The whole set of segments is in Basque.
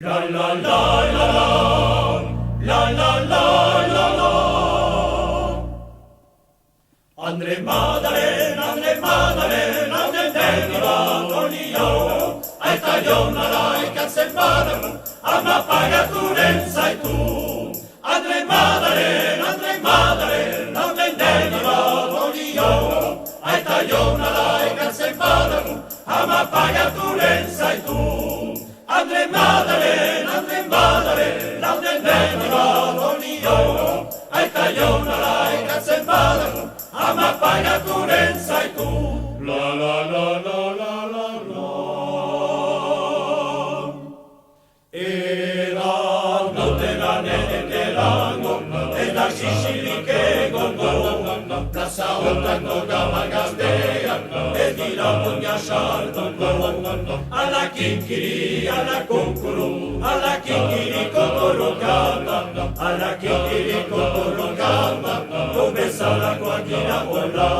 La la la la la la la la la. Andre Madalena, Andre Madalena, Andre Deniva, Donio, aita jonara ikatzen badamu, ama pagaturen zaitu. Andre Madalena, Andre Madalena, Andre Deniva, Donio, aita jonara ikatzen badamu, ama pagaturen zaitu. Andre Madalena, Andre Madalena, Andre Deniva, Donio, aita jonara ikatzen badamu, ama pagaturen zaitu. La la la la la la la. Eran nauteran erango, eta xixirik egongo, plaza hortako gaba gazteak, ez dira muina sartuko. Ala kinkiri, ala kunkuru, ala kinkiri kokoro gamba, ala kinkiri kokoro gamba, bezalakoak gira hola.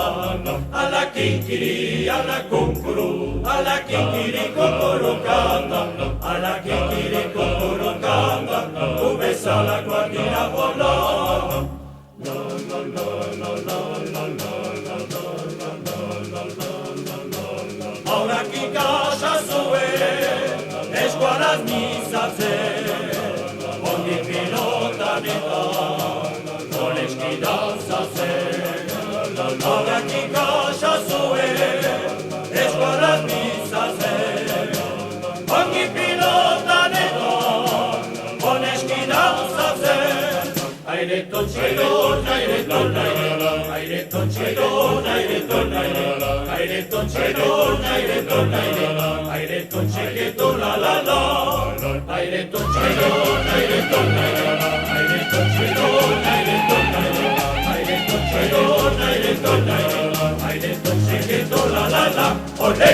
Ala kinkiri, ala kunkuru, ala kinkiri kokoro gamba, ala kinkiri kokoro gamba, bezalakoak gira hola. La la la la la la la la la la. Ahora kikasa zuen, eskualaz nizatzen, ongi pilotanetan, koleski danzatzen. Ahora kikasa zuen, eskualaz nizatzen, ongi pilotanetan, koleski danzatzen. Aireton txedon, aireton, aireton txedon, aireton, aireton txedon, aireton, aireton txeketon, la la la. Aireton txedon, aireton, aireton txedon, aireton, aireton txedon, aireton, aireton txeketon, la la la. Olé!